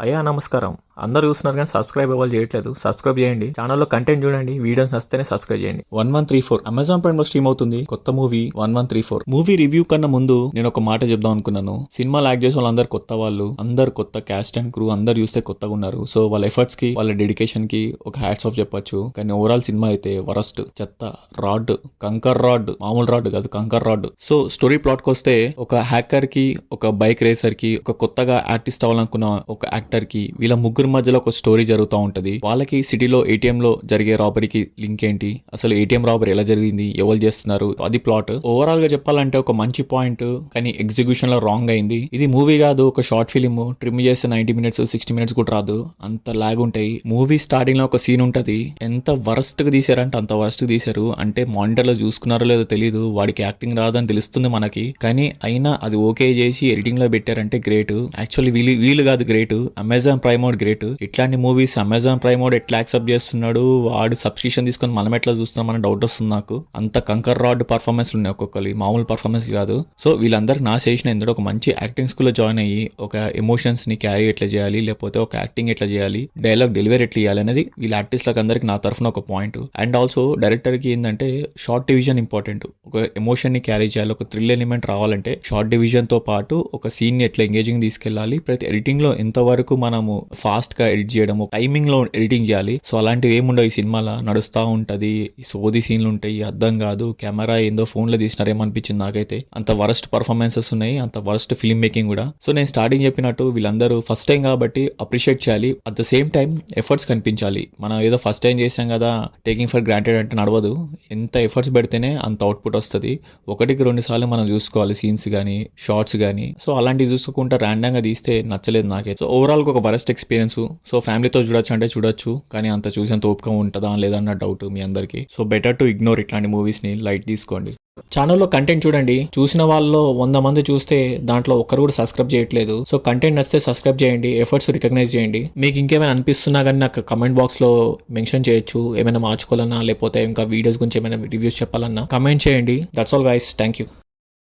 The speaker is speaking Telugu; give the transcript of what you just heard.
అయ్యా నమస్కారం. అందరూ చూస్తున్నారు కానీ సబ్స్క్రైబ్ ఎవరు చేయట్లేదు. సబ్స్క్రైబ్ చేయండి. ఛానల్లో కంటెంట్ చూడండి. వీడియోస్ నచ్చితేనే సబ్స్క్రైబ్ చేయండి. 1134 అమెజాన్ ప్రైమ్ లో స్ట్రీమ్ అవుతుంది కొత్త మూవీ 1134. మూవీ రివ్యూ కన్నా ముందు నేను ఒక మాట చెప్దాం అనుకున్నాను. సినిమాలు యాక్ట్ చేసే వాళ్ళందరూ కొత్త వాళ్ళు, అందరు కొత్త క్యాస్ట్ అండ్ క్రూ, అందరు చూస్తే కొత్తగా ఉన్నారు. సో వాళ్ళ ఎఫర్ట్స్ కి, వాళ్ళ డెడికేషన్ కి ఒక హ్యాట్స్ ఆఫ్ చెప్పొచ్చు. కానీ ఓవరాల్ సినిమా అయితే వరస్ట్, చెత్త, రాడ్, కంకర్ రాడ్, మామూలు రాడ్ కాదు కంకర్ రాడ్. సో స్టోరీ ప్లాట్ కి వస్తే ఒక హ్యాకర్ కి, ఒక బైక్ రేసర్ కి, ఒక కొత్తగా ఆర్టిస్ట్ అవ్వాలనుకున్న ఒక యాక్టర్ కి, వీళ్ళ ముగ్గురు మధ్యలో ఒక స్టోరీ జరుగుతూ ఉంటది. వాళ్ళకి సిటీలో ఏటీఎం లో జరిగే రాబరీకి లింక్ ఏంటి, అసలు ఏటీఎం రాబరీ ఎలా జరిగింది, ఎవరు చేస్తున్నారు, అది ప్లాట్. ఓవరాల్ గా చెప్పాలంటే ఒక మంచి పాయింట్, కానీ ఎగ్జిక్యూషన్ లో రాంగ్ అయింది. ఇది మూవీ కాదు, ఒక షార్ట్ ఫిలిం. ట్రిమ్ చేస్తే 90 minutes 60 minutes కూడా రాదు, అంత లాగ్ ఉంటాయి. మూవీ స్టార్టింగ్ లో ఒక సీన్ ఉంటది, ఎంత వరస్ట్ గా తీసారంటే అంత వరస్ట్ గా తీసారు. అంటే మానిటర్ లో చూసుకున్నారో లేదో తెలియదు, వాడికి యాక్టింగ్ రాదని తెలుస్తుంది మనకి, కానీ అయినా అది ఓకే చేసి ఎడిటింగ్ లో పెట్టారంటే గ్రేట్. యాక్చువల్లీ వీళ్ళు కాదు గ్రేట్, అమెజాన్ ప్రైమ్ వాడు గ్రేట్. ఇట్లాంటి మూవీస్ అమెజాన్ ప్రైమ్ వాడు ఎట్లా యాక్సెప్ట్ చేస్తున్నాడు, వాడు సబ్స్క్రిప్షన్ తీసుకొని మనం ఎట్లా చూస్తున్నాం అనే డౌట్ వస్తుంది నాకు. అంత కంకర్ రాడ్ పర్ఫార్మెన్స్ ఉన్నాయి ఒక్కొక్కరి, మామూలు పర్ఫార్మెన్స్ కాదు. సో వీళ్ళందరికి నా చేసిన ఎందుకు ఒక మంచి యాక్టింగ్ స్కూల్లో జాయిన్ అయ్యి ఒక ఎమోషన్స్ ని క్యారీ ఎట్లా చేయాలి, లేకపోతే ఒక యాక్టింగ్ ఎట్లా చేయాలి, డైలాగ్ డెలివరీ ఎట్లా చేయాలి అనేది వీళ్ళ ఆర్టిస్ట్లకు అందరికి నా తరఫున ఒక పాయింట్. అండ్ ఆల్సో డైరెక్టర్ కి ఏంటంటే షార్ట్ డివిజన్ ఇంపార్టెంట్. ఒక ఎమోషన్ ని క్యారీ చేయాలి, ఒక థ్రిల్ ఎలిమెంట్ రావాలంటే షార్ట్ డివిజన్ తో పాటు ఒక సీన్ ని ఎట్లా ఎంగేజింగ్ తీసుకెళ్ళాలి, ప్రతి ఎడిటింగ్ లో ఎంతవరకు మనము ఫాస్ట్ గా ఎడిట్ చేయడం, టైమింగ్ లో ఎడిటింగ్ చేయాలి. సో అలాంటివి ఏముండవు ఈ సినిమాలో, నడుస్తా ఉంటది. సోది సీన్లు ఉంటాయి, అర్థం కాదు. కెమెరా ఏందో ఫోన్ లో తీసినారేమనిపించింది నాకైతే. అంత వరస్ట్ పర్ఫార్మెన్సెస్ ఉన్నాయి, అంత వరస్ట్ ఫిల్మ్ మేకింగ్ కూడా. సో నేను స్టార్టింగ్ చెప్పినట్టు వీళ్ళందరూ ఫస్ట్ టైం కాబట్టి అప్రిషియేట్ చేయాలి. At the same time efforts కనిపించాలి. మనం ఏదో ఫస్ట్ టైం చేసాం కదా టేకింగ్ ఫర్ గ్రాంటెడ్ అంటే నడవదు. ఎంత ఎఫర్ట్స్ పెడితేనే అంత అవుట్పుట్ వస్తుంది. 1-2 సార్లు మనం చూసుకోవాలి సీన్స్ కానీ షార్ట్స్ కానీ. సో అలాంటివి చూసుకుంటా ర్యాండమ్ గా తీస్తే నచ్చలేదు నాకైతే. సో ఓవరాల్ ఒక వరస్ట్ ఎక్స్పీరియన్స్. సో ఫ్యామిలీతో చూడొచ్చు అంటే చూడొచ్చు, కానీ అంత చూసేంత ఓపిక ఉంటుందా లేదన్న డౌట్ మీ అందరికి. సో బెటర్ టు ఇగ్నోర్ ఇట్లాంటి మూవీస్ ని, లైట్ తీసుకోండి. ఛానల్లో కంటెంట్ చూడండి. చూసిన వాళ్ళలో 100 మంది చూస్తే దాంట్లో ఒక్కరు కూడా సబ్స్క్రైబ్ చేయట్లేదు. సో కంటెంట్ నచ్చితే సబ్స్క్రైబ్ చేయండి, ఎఫర్ట్స్ రికగ్నైజ్ చేయండి. మీకు ఇంకేమైనా అనిపిస్తున్నా కానీ నాకు కమెంట్ బాక్స్ లో మెన్షన్ చేయొచ్చు. ఏమైనా మార్చుకోవాలన్నా, లేకపోతే ఇంకా వీడియోస్ గురించి ఏమైనా రివ్యూస్ చెప్పాలన్నా కమెంట్ చేయండి. That's all guys, thank you.